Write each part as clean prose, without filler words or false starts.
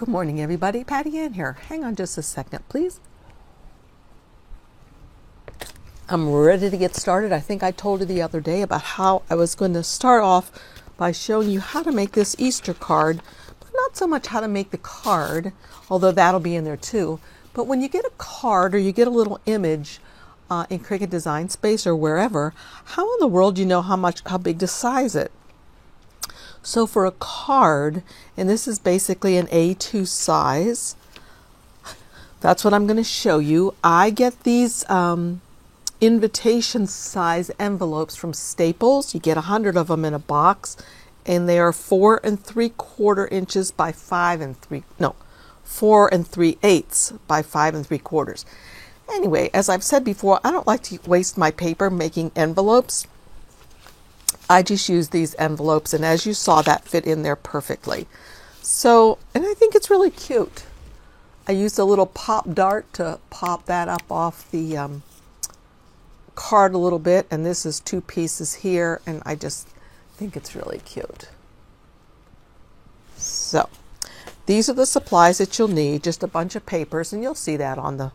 Good morning, everybody. Patty Ann here. Hang on just a second, please. I'm ready to get started. I think I told you the other day about how I was going to start off by showing you how to make this Easter card, but not so much how to make the card, although that'll be in there too. But when you get a card or you get a little image in Cricut Design Space or wherever, how in the world do you know how big to size it? So for a card, and this is basically an A2 size, that's what I'm going to show you. I get these invitation size envelopes from Staples. You get 100 of them in a box, and they are 4 3/4 inches by 4 3/8 by 5 3/4. Anyway, as I've said before, I don't like to waste my paper making envelopes. I just use these envelopes, and as you saw, that fit in there perfectly. So, and I think it's really cute. I used a little pop dart to pop that up off the card a little bit, and this is 2 pieces here, and I just think it's really cute. So, these are the supplies that you'll need, just a bunch of papers, and you'll see that on the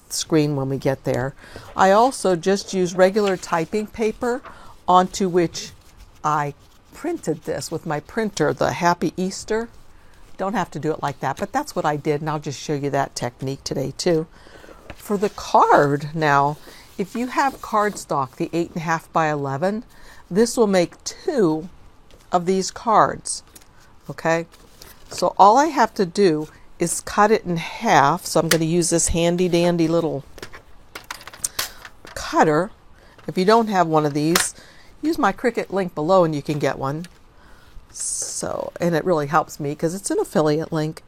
screen when we get there. I also just use regular typing paper onto which I printed this with my printer, the Happy Easter. Don't have to do it like that, but that's what I did, and I'll just show you that technique today too. For the card now, if you have cardstock, the 8.5 by 11, this will make 2 of these cards, okay? So all I have to do is cut it in half. So I'm going to use this handy dandy little cutter. If you don't have one of these, use my Cricut link below and you can get one. So, and it really helps me because it's an affiliate link.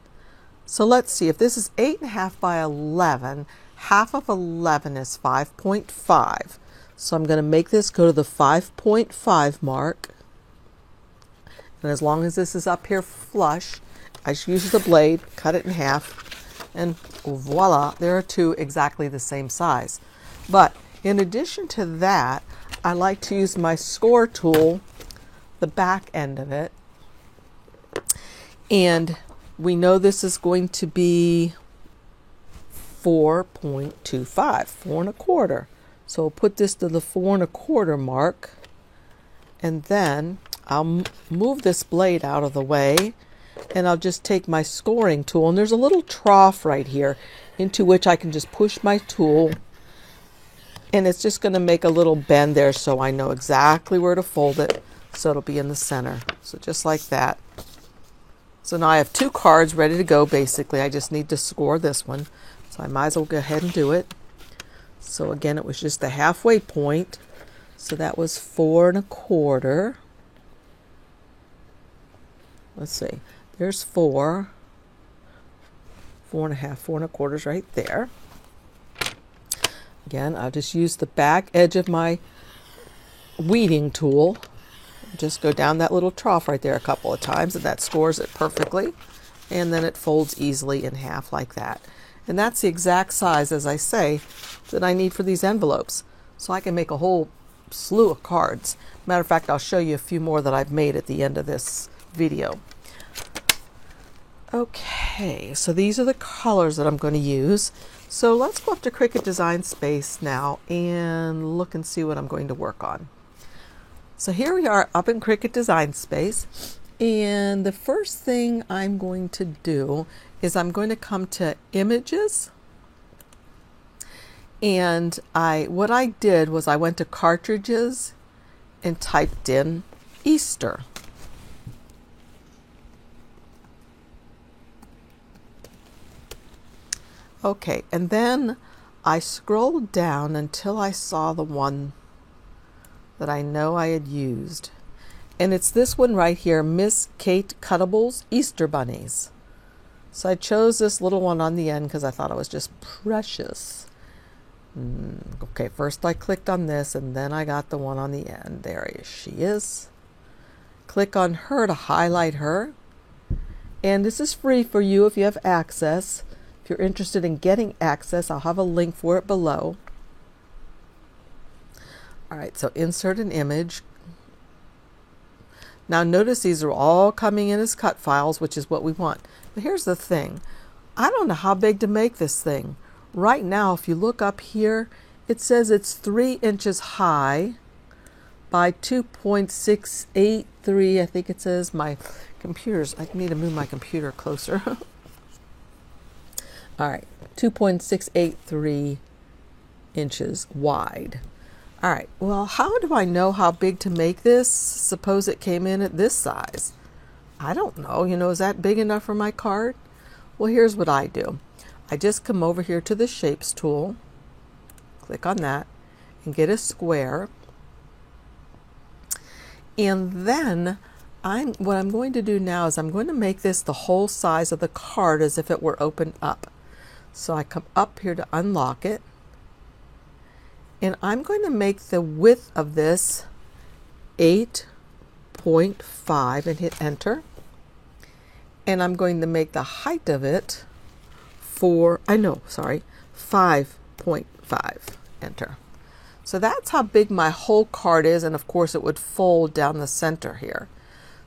So let's see, if this is 8.5 by 11, half of 11 is 5.5. So I'm going to make this go to the 5.5 mark. And as long as this is up here flush, I just use the blade, cut it in half, and voila, there are 2 exactly the same size. But in addition to that, I like to use my score tool, the back end of it, and we know this is going to be 4.25, 4 1/4. So we'll put this to the 4 1/4 mark, and then I'll move this blade out of the way, and I'll just take my scoring tool, and there's a little trough right here into which I can just push my tool, and it's just going to make a little bend there so I know exactly where to fold it so it'll be in the center. So just like that. So now I have 2 cards ready to go basically. I just need to score this one. So I might as well go ahead and do it. So again, it was just the halfway point. So that was 4 1/4. Let's see. There's 4. 4 1/2, 4 1/4 right there. Again, I'll just use the back edge of my weeding tool. Just go down that little trough right there a couple of times, and that scores it perfectly. And then it folds easily in half like that. And that's the exact size, as I say, that I need for these envelopes. So I can make a whole slew of cards. Matter of fact, I'll show you a few more that I've made at the end of this video. Okay, so these are the colors that I'm going to use. So let's go up to Cricut Design Space now and look and see what I'm going to work on. So here we are up in Cricut Design Space, and the first thing I'm going to do is I'm going to come to Images, and what I did was I went to Cartridges and typed in Easter. Okay, and then I scrolled down until I saw the one that I know I had used. And it's this one right here, Miss Kate Cuttables Easter Bunnies. So I chose this little one on the end because I thought it was just precious. Okay, first I clicked on this, and then I got the one on the end. There she is. Click on her to highlight her. And this is free for you if you have access. If you're interested in getting access, I'll have a link for it below. All right, so insert an image. Now notice these are all coming in as cut files, which is what we want. But here's the thing. I don't know how big to make this thing. Right now, if you look up here, it says it's 3 inches high by 2.683. I think it says. My computer's, I need to move my computer closer. All right, 2.683 inches wide. All right, well, how do I know how big to make this? Suppose it came in at this size. I don't know, is that big enough for my card? Well, here's what I do. I just come over here to the Shapes tool, click on that, and get a square. And then what I'm going to do now is I'm going to make this the whole size of the card as if it were opened up. So I come up here to unlock it. And I'm going to make the width of this 8.5 and hit enter. And I'm going to make the height of it 5.5, enter. So that's how big my whole card is, and of course it would fold down the center here.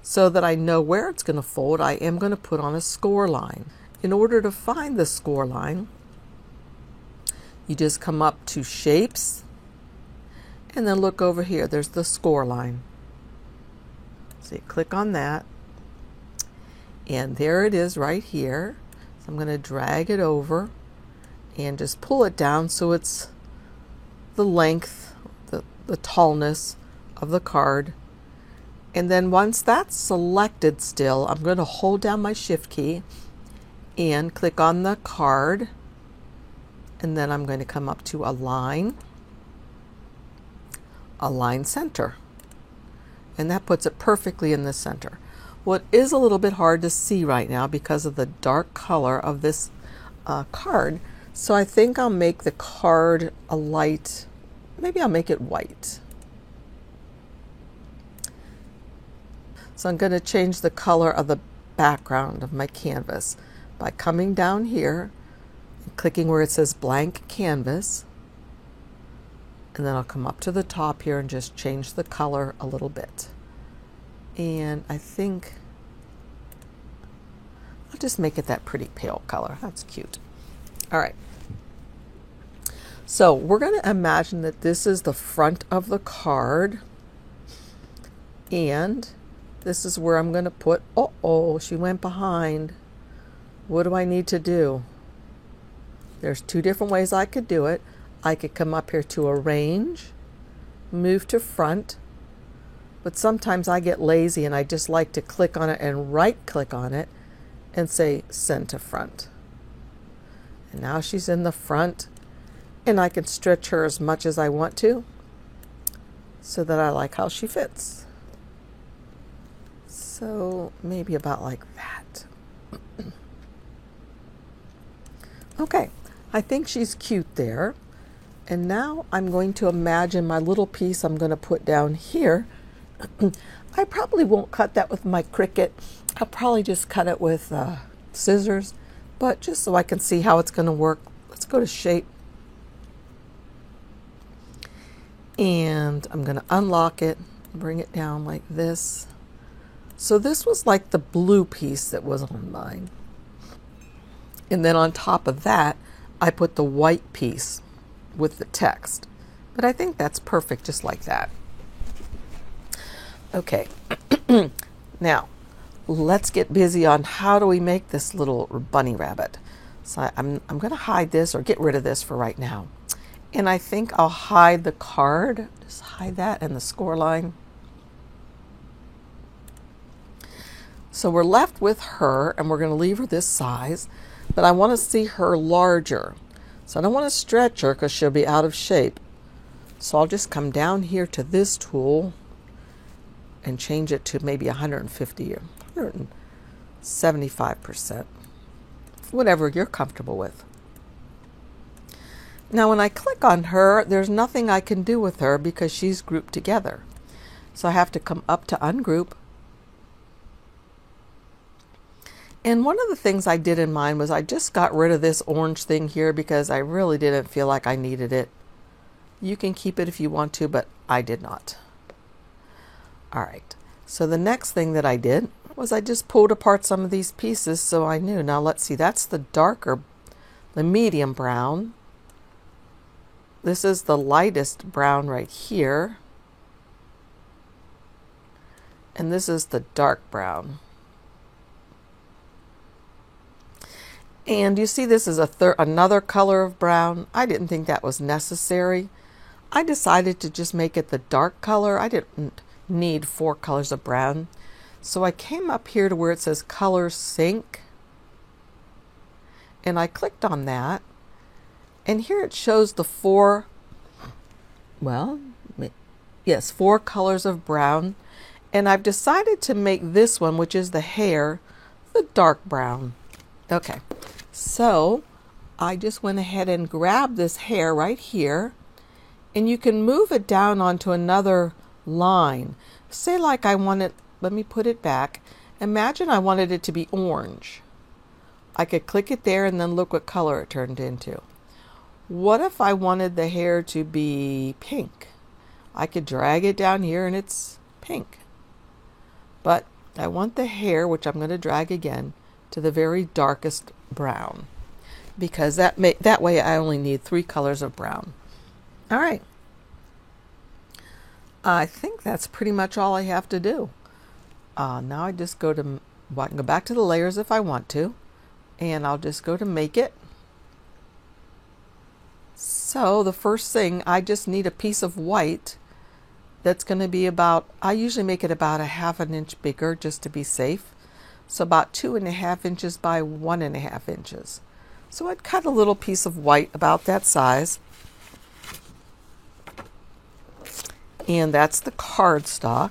So that I know where it's going to fold, I am going to put on a score line. In order to find the score line, you just come up to Shapes, and then look over here, there's the score line. So you click on that, and there it is right here. So I'm going to drag it over and just pull it down so it's the length, the tallness of the card. And then once that's selected still, I'm going to hold down my Shift key and click on the card, and then I'm going to come up to Align Center, and that puts it perfectly in the center. Well, it is a little bit hard to see right now because of the dark color of this card, so I think I'll make the card a light, maybe I'll make it white. So I'm going to change the color of the background of my canvas by coming down here and clicking where it says blank canvas, and then I'll come up to the top here and just change the color a little bit. And I think I'll just make it that pretty pale color. That's cute. All right. So we're going to imagine that this is the front of the card, and this is where I'm going to put, she went behind. What do I need to do? There's 2 different ways I could do it. I could come up here to Arrange, move to front, but sometimes I get lazy and I just like to click on it and right click on it and say Send to Front. And now she's in the front, and I can stretch her as much as I want to so that I like how she fits. So maybe about like that. Okay, I think she's cute there. And now I'm going to imagine my little piece I'm going to put down here. I probably won't cut that with my Cricut. I'll probably just cut it with scissors, but just so I can see how it's going to work. Let's go to Shape. And I'm going to unlock it, bring it down like this. So this was like the blue piece that was on mine. And then on top of that, I put the white piece with the text. But I think that's perfect just like that. Okay, now let's get busy on how do we make this little bunny rabbit. So I'm going to hide this or get rid of this for right now. And I think I'll hide the card, just hide that and the score line. So we're left with her, and we're going to leave her this size, but I want to see her larger. So I don't want to stretch her because she'll be out of shape. So I'll just come down here to this tool and change it to maybe 150 or 175%, whatever you're comfortable with. Now when I click on her, there's nothing I can do with her because she's grouped together. So I have to come up to Ungroup. And one of the things I did in mine was I just got rid of this orange thing here because I really didn't feel like I needed it. You can keep it if you want to, but I did not. All right. So the next thing that I did was I just pulled apart some of these pieces so I knew. Now let's see, that's the darker, the medium brown. This is the lightest brown right here. And this is the dark brown. And you see this is another color of brown. I didn't think that was necessary. I decided to just make it the dark color. I didn't need 4 colors of brown. So I came up here to where it says Color Sync. And I clicked on that. And here it shows the 4 colors of brown. And I've decided to make this one, which is the hair, the dark brown. Okay, so I just went ahead and grabbed this hair right here, and you can move it down onto another line. Say like I want it, let me put it back. Imagine I wanted it to be orange. I could click it there and then look what color it turned into. What if I wanted the hair to be pink? I could drag it down here and it's pink. But I want the hair, which I'm going to drag again, to the very darkest brown, because that way I only need 3 colors of brown. All right. I think that's pretty much all I have to do. Now I just go to, I can go back to the layers if I want to, and I'll just go to make it. So the first thing, I just need a piece of white that's going to be about, I usually make it about 1/2 inch bigger just to be safe. So about 2.5 inches by 1.5 inches. So I'd cut a little piece of white about that size. And that's the cardstock.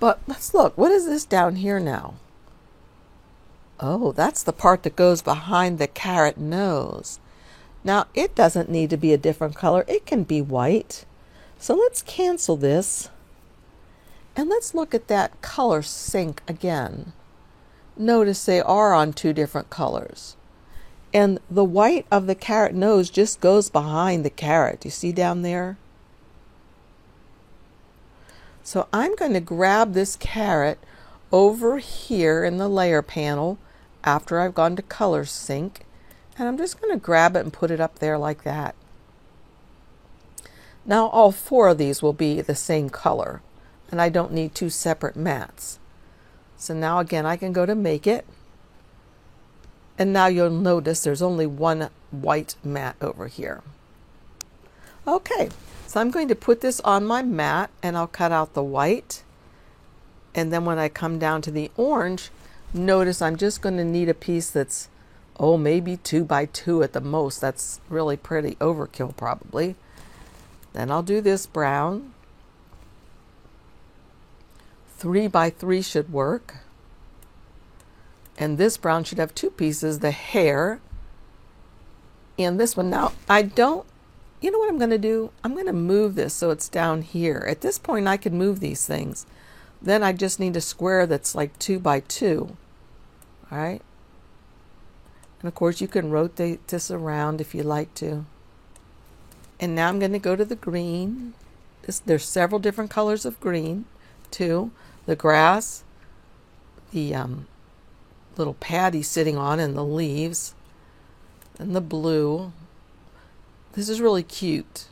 But let's look, what is this down here now? Oh, that's the part that goes behind the carrot nose. Now it doesn't need to be a different color, it can be white. So let's cancel this. And let's look at that color sync again. Notice they are on 2 different colors. And the white of the carrot nose just goes behind the carrot. You see down there? So I'm going to grab this carrot over here in the layer panel after I've gone to color sync. And I'm just going to grab it and put it up there like that. Now all 4 of these will be the same color. And I don't need 2 separate mats. So now again, I can go to make it. And now you'll notice there's only 1 white mat over here. Okay, so I'm going to put this on my mat and I'll cut out the white. And then when I come down to the orange, notice I'm just going to need a piece that's, maybe 2 by 2 at the most. That's really pretty overkill probably. Then I'll do this brown. 3 by 3 should work. And this brown should have 2 pieces, the hair and this one. Now you know what I'm going to do? I'm going to move this so it's down here. At this point I can move these things. Then I just need a square that's like 2 by 2. All right. And of course you can rotate this around if you like to. And now I'm going to go to the green. There's several different colors of green too. The grass, the little pad he's sitting on, and the leaves, and the blue. This is really cute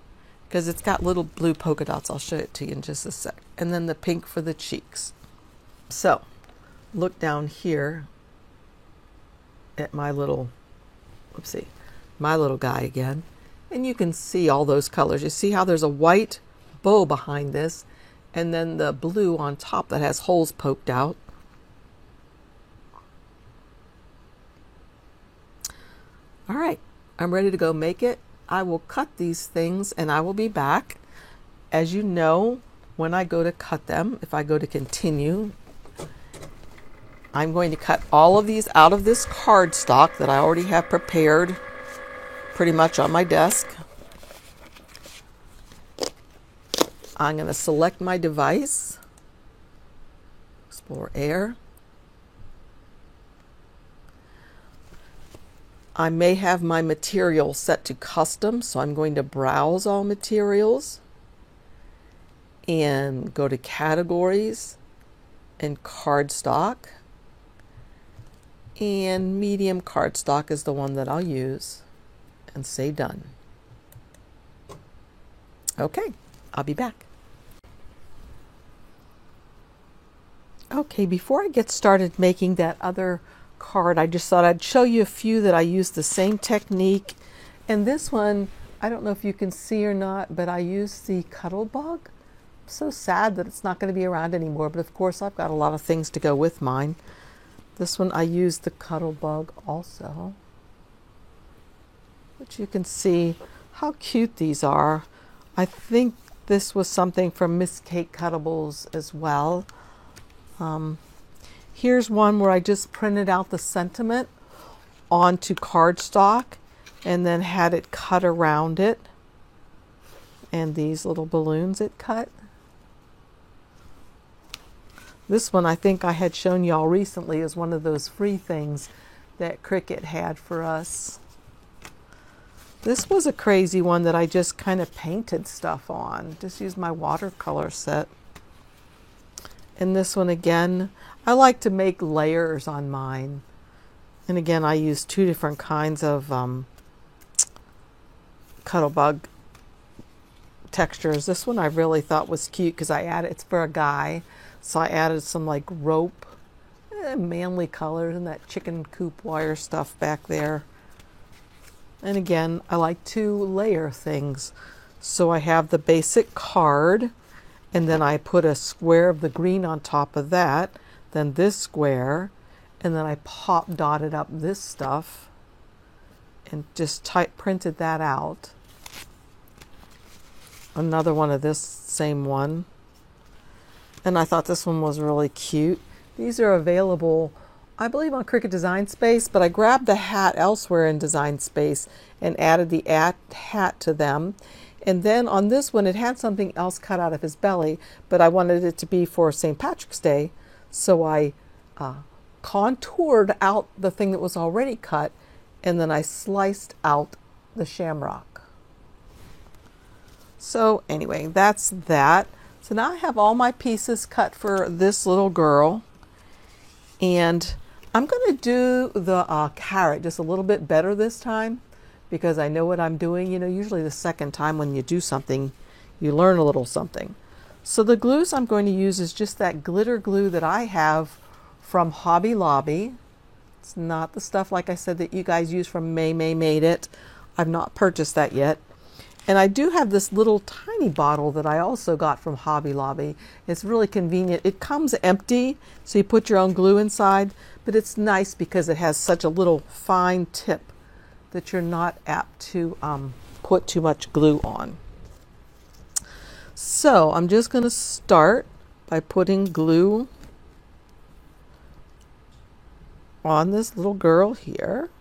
because it's got little blue polka dots. I'll show it to you in just a sec. And then the pink for the cheeks. So look down here at my little, my little guy again. And you can see all those colors. You see how there's a white bow behind this, and then the blue on top that has holes poked out. All right, I'm ready to go make it. I will cut these things and I will be back. As you know, when I go to cut them, if I go to continue, I'm going to cut all of these out of this cardstock that I already have prepared pretty much on my desk. I'm going to select my device, Explore Air. I may have my material set to custom, so I'm going to browse all materials and go to categories and cardstock. And medium cardstock is the one that I'll use, and say done. Okay, I'll be back. Okay, before I get started making that other card, I just thought I'd show you a few that I use the same technique. And this one, I don't know if you can see or not, but I use the Cuttlebug. I'm so sad that it's not going to be around anymore, but of course I've got a lot of things to go with mine. This one I use the Cuttlebug also. But you can see how cute these are. I think this was something from Miss Kate Cuttables as well. Here's one where I just printed out the sentiment onto cardstock and then had it cut around it. And these little balloons it cut. This one I think I had shown y'all recently is one of those free things that Cricut had for us. This was a crazy one that I just kind of painted stuff on. Just used my watercolor set. And this one again, I like to make layers on mine. And again, I use two different kinds of Cuttlebug textures. This one I really thought was cute because it's for a guy. So I added some like rope, manly colors, and that chicken coop wire stuff back there. And again, I like to layer things. So I have the basic card, and then I put a square of the green on top of that, then this square, and then I pop dotted up this stuff and just printed that out. Another one of this same one. And I thought this one was really cute. These are available, I believe, on Cricut Design Space, but I grabbed the hat elsewhere in Design Space and added the hat to them. And then on this one, it had something else cut out of his belly, but I wanted it to be for St. Patrick's Day. So I contoured out the thing that was already cut, and then I sliced out the shamrock. So anyway, that's that. So now I have all my pieces cut for this little girl. And I'm going to do the carrot just a little bit better this time, because I know what I'm doing. You know, usually the second time when you do something, you learn a little something. So the glues I'm going to use is just that glitter glue that I have from Hobby Lobby. It's not the stuff, like I said, that you guys use from May Made It. I've not purchased that yet. And I do have this little tiny bottle that I also got from Hobby Lobby. It's really convenient. It comes empty, so you put your own glue inside, but it's nice because it has such a little fine tip that you're not apt to put too much glue on. So I'm just going to start by putting glue on this little girl here.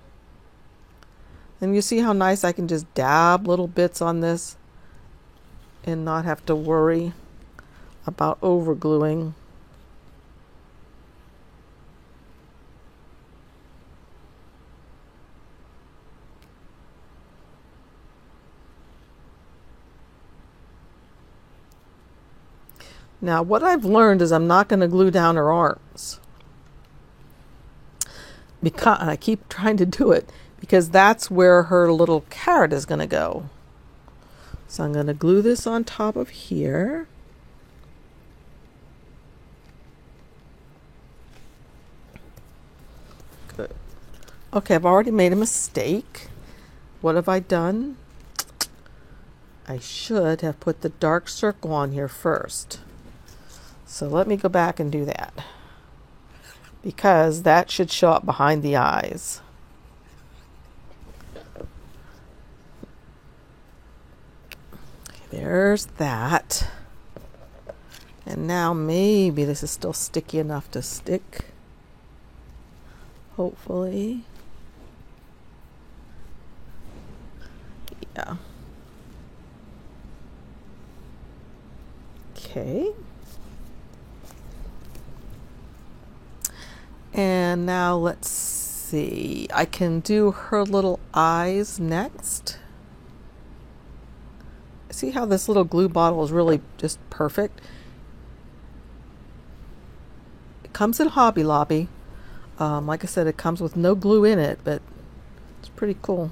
And you see how nice I can just dab little bits on this and not have to worry about over gluing. Now what I've learned is I'm not going to glue down her arms. Because I keep trying to do it, because that's where her little carrot is going to go. So I'm going to glue this on top of here. Good. Okay, I've already made a mistake. What have I done? I should have put the dark circle on here first. So let me go back and do that, because that should show up behind the eyes. There's that. And now maybe this is still sticky enough to stick. Hopefully. Yeah. Okay. And now let's see. I can do her little eyes next. See how this little glue bottle is really just perfect? comes in Hobby Lobby. Like I said, it comes with no glue in it, but it's pretty cool.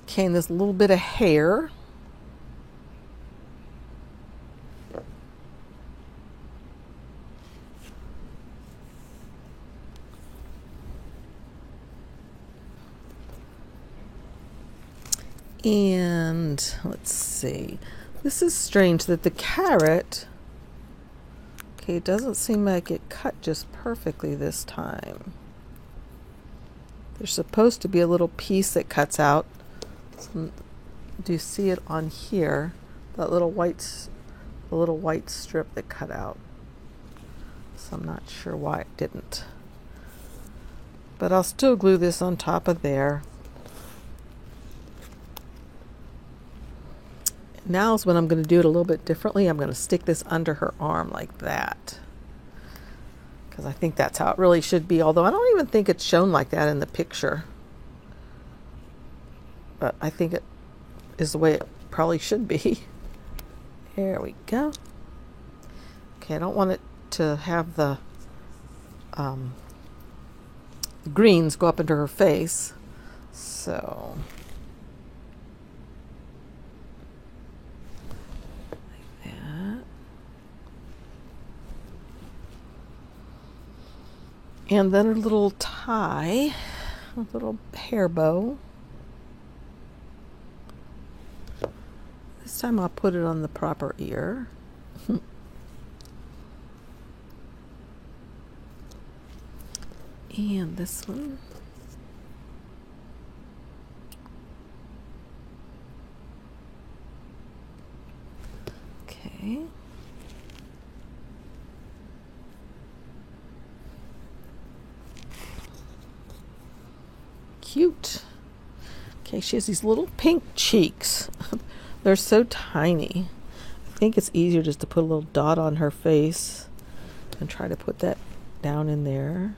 Okay, and there's a little bit of hair. And let's see. This is strange that the carrot, okay, it doesn't seem like it cut just perfectly this time. There's supposed to be a little piece that cuts out. So, do you see it on here? That little white strip that cut out. So I'm not sure why it didn't. But I'll still glue this on top of there. Now is when I'm going to do it a little bit differently. I'm going to stick this under her arm like that, because I think that's how it really should be, although I don't even think it's shown like that in the picture. But I think it is the way it probably should be. There we go. Okay, I don't want it to have the greens go up into her face. So and then a little tie, a little hair bow. This time I'll put it on the proper ear. And this one. Okay. Cute. Okay, she has these little pink cheeks. They're so tiny. I think it's easier just to put a little dot on her face and try to put that down in there.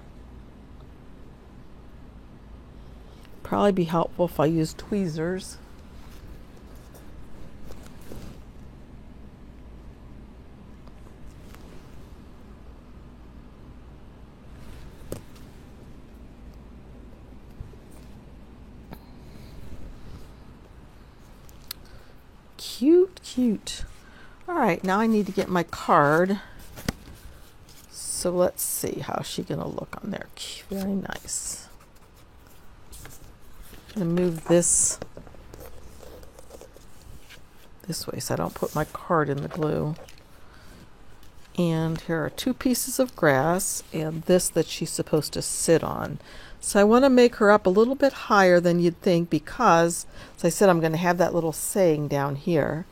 Probably be helpful if I use tweezers. Cute, cute. All right, now I need to get my card. So let's see how she's gonna look on there. Very nice. I'm gonna move this way so I don't put my card in the glue. And here are 2 pieces of grass and this that she's supposed to sit on. So I want to make her up a little bit higher than you'd think because, as I said, I'm going to have that little saying down here.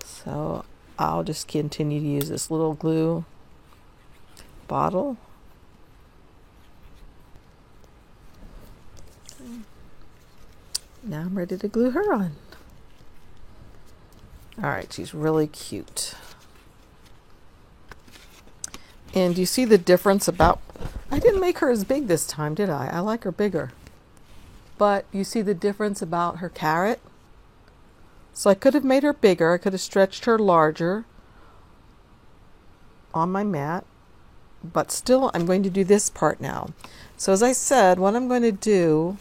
So I'll just continue to use this little glue bottle. Now I'm ready to glue her on. All right, she's really cute. And you see the difference about, I didn't make her as big this time, did I? I like her bigger. But you see the difference about her carrot? So I could have made her bigger. I could have stretched her larger on my mat. But still, I'm going to do this part now. So as I said, what I'm going to do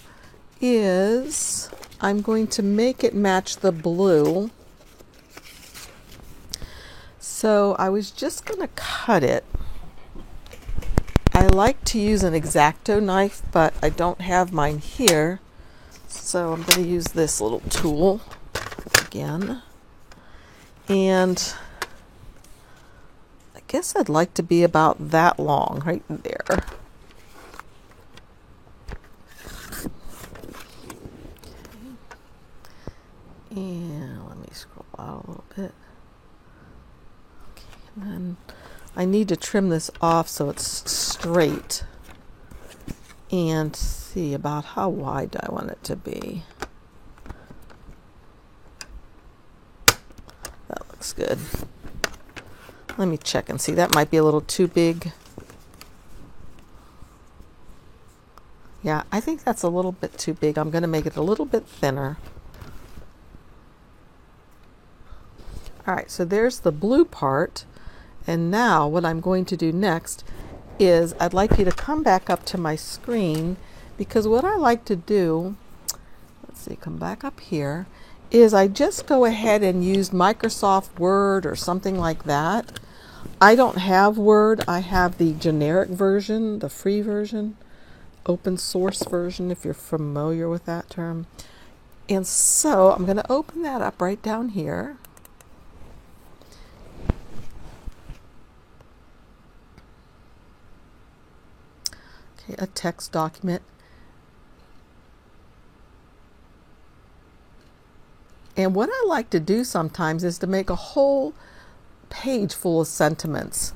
is I'm going to make it match the blue. So I was just going to cut it. I like to use an X-Acto knife, but I don't have mine here. So I'm going to use this little tool again. And I guess I'd like to be about that long right there. And let me scroll out a little bit. Okay, and then I need to trim this off so it's straight. And see about how wide do I want it to be. That looks good. Let me check and see. That might be a little too big. Yeah, I think that's a little bit too big. I'm going to make it a little bit thinner. All right, so there's the blue part. And now what I'm going to do next is I'd like you to come back up to my screen, because what I like to do, let's see, come back up here, is I just go ahead and use Microsoft Word or something like that. I don't have Word. I have the generic version, the free version, open source version, if you're familiar with that term. And so I'm going to open that up right down here. Okay, a text document. And what I like to do sometimes is to make a whole page full of sentiments.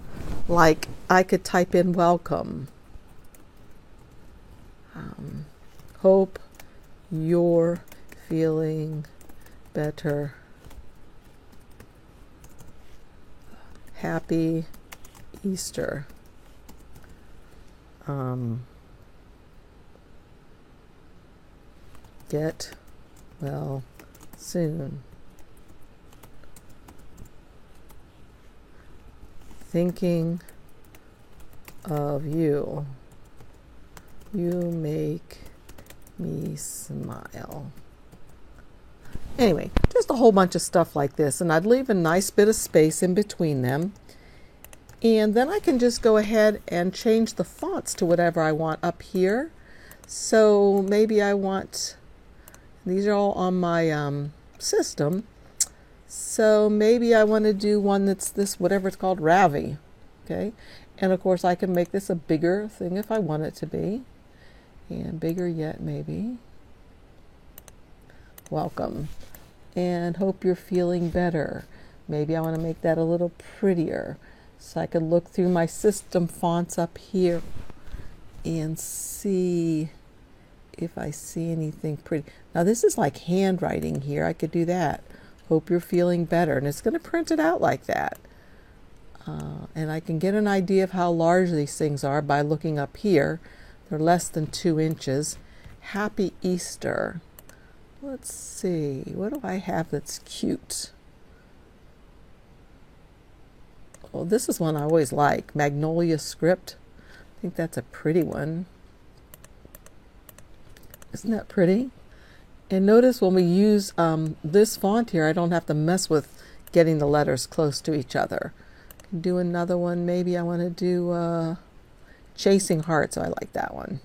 Like I could type in welcome. Hope you're feeling better. Happy Easter. Get well soon. Thinking of you. You make me smile. Anyway, just a whole bunch of stuff like this, and I'd leave a nice bit of space in between them. And then I can just go ahead and change the fonts to whatever I want up here. So maybe I want, these are all on my system. So maybe I want to do one that's this, whatever it's called, Ravi. Okay. And of course I can make this a bigger thing if I want it to be. And bigger yet, maybe. Welcome. And hope you're feeling better. Maybe I want to make that a little prettier. So I can look through my system fonts up here and see if I see anything pretty. Now this is like handwriting here. I could do that. Hope you're feeling better. And it's going to print it out like that. And I can get an idea of how large these things are by looking up here. They're less than 2 inches. Happy Easter. Let's see. What do I have that's cute? Well, this is one I always like. Magnolia Script. I think that's a pretty one. Isn't that pretty? And notice when we use this font here, I don't have to mess with getting the letters close to each other. I can do another one. Maybe I want to do Chasing Hearts. So I like that one.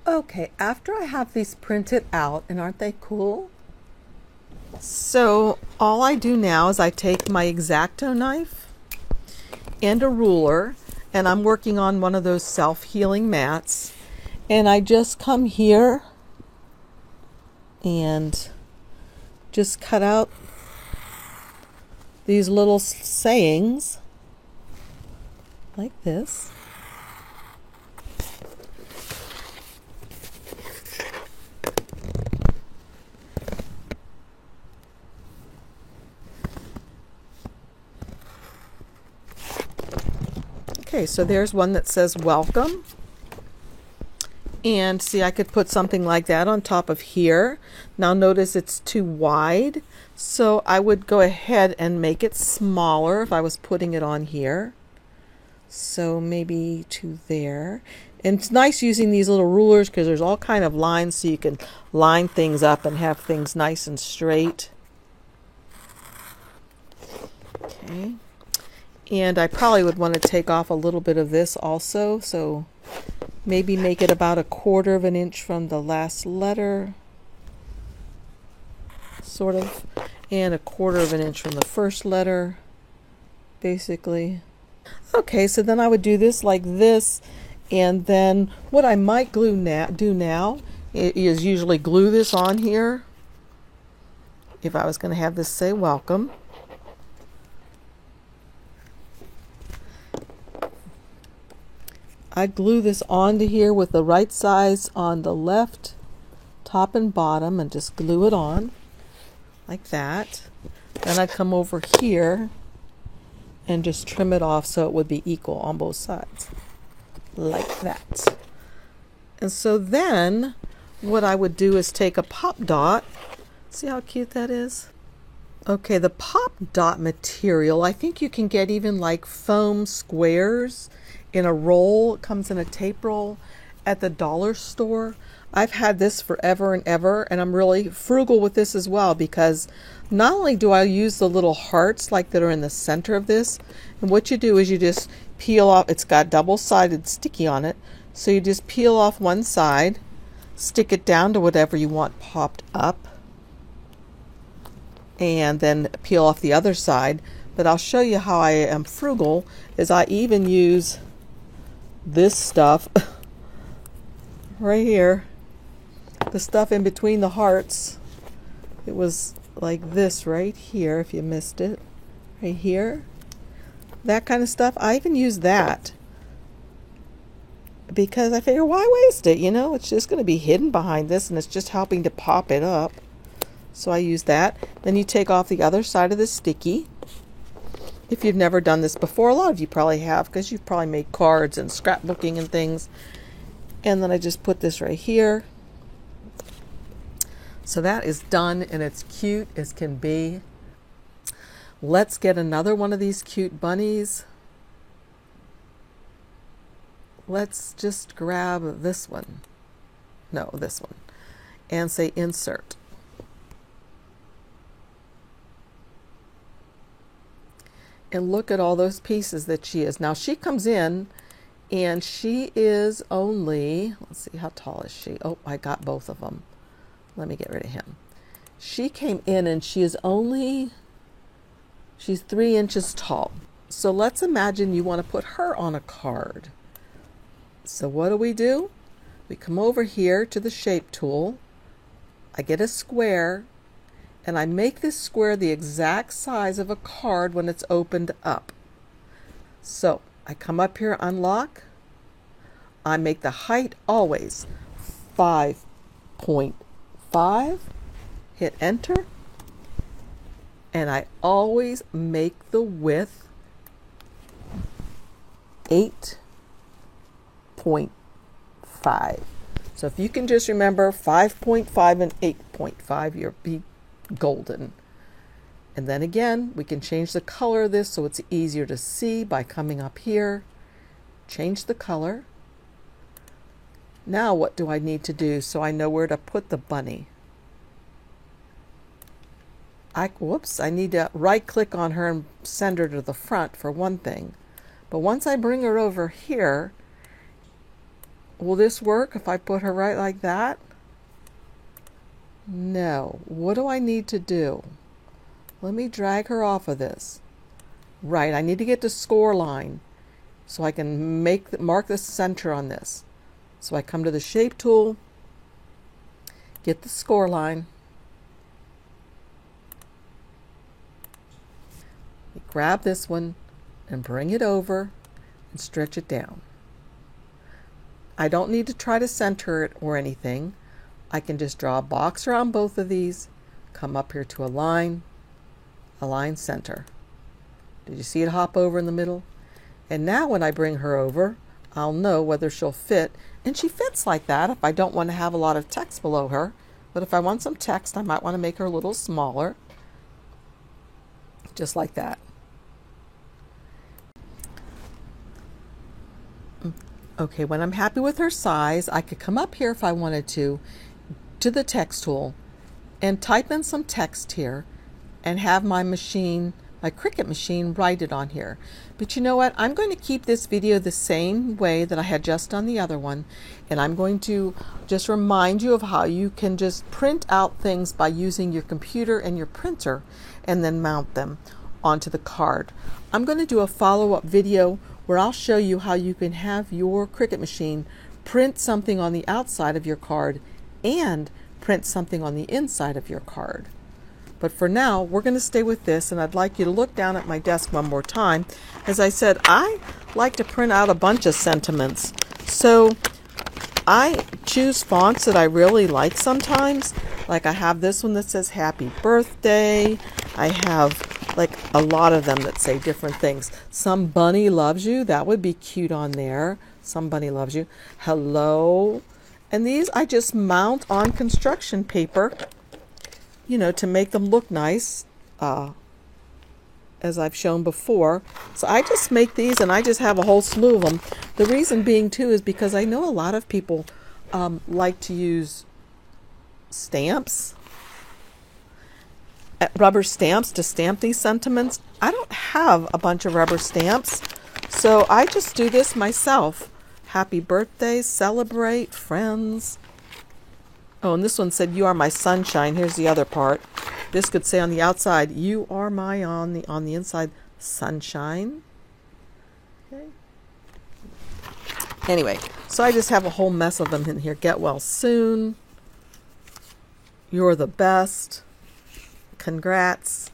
Okay, after I have these printed out, and aren't they cool? So all I do now is I take my X-Acto knife and a ruler, and I'm working on one of those self-healing mats, and I just come here and just cut out these little sayings like this. Okay, so there's one that says welcome. And see, I could put something like that on top of here. Now notice it's too wide. So I would go ahead and make it smaller if I was putting it on here. So maybe to there. And it's nice using these little rulers because there's all kind of lines so you can line things up and have things nice and straight. Okay. And I probably would want to take off a little bit of this also, so maybe make it about 1/4 of an inch from the last letter, sort of, and 1/4 of an inch from the first letter, basically. Okay, so then I would do this like this, and then what I might do now is usually glue this on here, if I was going to have this say welcome. I glue this onto here with the right size on the left, top and bottom, and just glue it on like that. Then I come over here and just trim it off so it would be equal on both sides, like that. And so then what I would do is take a pop dot. See how cute that is? Okay, the pop dot material, I think you can get even like foam squares in a roll. It comes in a tape roll at the dollar store. I've had this forever and ever, and I'm really frugal with this as well, because not only do I use the little hearts like that are in the center of this, and what you do is you just peel off, it's got double-sided sticky on it, so you just peel off one side, stick it down to whatever you want popped up, and then peel off the other side. But I'll show you how I am frugal, is I even use this stuff right here, the stuff in between the hearts. It was like this right here, if you missed it, right here, that kind of stuff. I even use that because I figure, why waste it? You know, it's just going to be hidden behind this, and it's just helping to pop it up. So I use that. Then you take off the other side of the sticky. If you've never done this before, a lot of you probably have, because you've probably made cards and scrapbooking and things. And then I just put this right here. So that is done, and it's cute as can be. Let's get another one of these cute bunnies. Let's just grab this one. No, this one. And say insert. And look at all those pieces that she is. Now she comes in, and she is only, let's see, how tall is she? Oh, I got both of them. Let me get rid of him. She came in and she's 3 inches tall. So let's imagine you want to put her on a card. So what do? We come over here to the shape tool. I get a square, and I make this square the exact size of a card when it's opened up. So I come up here, unlock. I make the height always 5.5. Hit enter, and I always make the width 8.5. So if you can just remember 5.5 and 8.5, you'll be golden. And then again, we can change the color of this so it's easier to see by coming up here, change the color. Now what do I need to do so I know where to put the bunny? I need to right click on her and send her to the front for one thing. But once I bring her over here, will this work if I put her right like that? No. What do I need to do? Let me drag her off of this. Right, I need to get the score line so I can mark the center on this. So I come to the shape tool, get the score line, grab this one and bring it over and stretch it down. I don't need to try to center it or anything. I can just draw a box around both of these, come up here to align center. Did you see it hop over in the middle? And now when I bring her over, I'll know whether she'll fit. And she fits like that if I don't want to have a lot of text below her. But if I want some text, I might want to make her a little smaller. Just like that. Okay, when I'm happy with her size, I could come up here if I wanted to the text tool, and type in some text here and have my Cricut machine write it on here. But you know what? I'm going to keep this video the same way that I had just done the other one, and I'm going to just remind you of how you can just print out things by using your computer and your printer and then mount them onto the card. I'm going to do a follow-up video where I'll show you how you can have your Cricut machine print something on the outside of your card and print something on the inside of your card. But for now, we're going to stay with this, and I'd like you to look down at my desk one more time. As I said, I like to print out a bunch of sentiments. So I choose fonts that I really like sometimes. Like I have this one that says happy birthday. I have like a lot of them that say different things. Some bunny loves you. That would be cute on there. Some bunny loves you. Hello. And these I just mount on construction paper, you know, to make them look nice, as I've shown before. So I just make these, and I just have a whole slew of them. The reason being too is because I know a lot of people like to use stamps, rubber stamps, to stamp these sentiments. I don't have a bunch of rubber stamps, so I just do this myself. Happy birthday, celebrate, friends. Oh, and this one said, "You are my sunshine." Here's the other part. This could say on the outside, "You are my," on the inside, "sunshine." Okay. Anyway, so I just have a whole mess of them in here. Get well soon. You're the best. Congrats.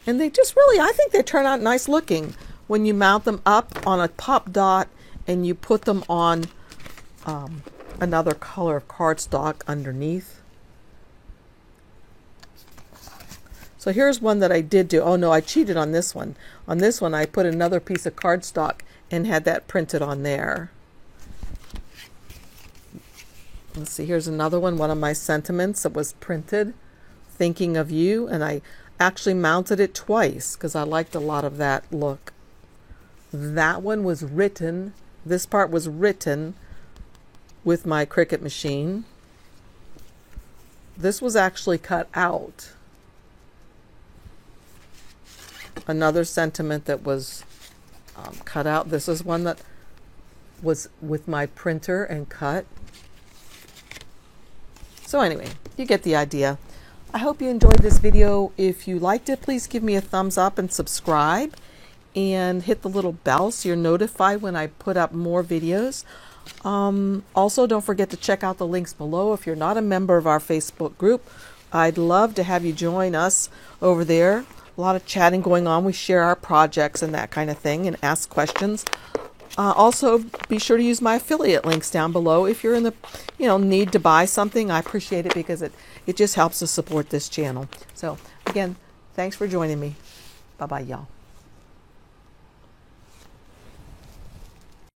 And they just really, I think they turn out nice looking when you mount them up on a pop dot and you put them on another color of cardstock underneath. So here's one that I did do. Oh no, I cheated on this one. On this one I put another piece of cardstock and had that printed on there. Let's see, here's another one of my sentiments that was printed, "Thinking of you," and I actually mounted it twice because I liked a lot of that look. That one was written, this part was written with my Cricut machine. This was actually cut out. Another sentiment that was cut out. This is one that was with my printer and cut. So anyway, you get the idea. I hope you enjoyed this video. If you liked it, please give me a thumbs up and subscribe, and hit the little bell so you're notified when I put up more videos. Also, don't forget to check out the links below. If you're not a member of our Facebook group, I'd love to have you join us over there. A lot of chatting going on. We share our projects and that kind of thing, and ask questions. Also, be sure to use my affiliate links down below if you're in the need to buy something. I appreciate it because it just helps us support this channel. So again, thanks for joining me. Bye-bye, y'all.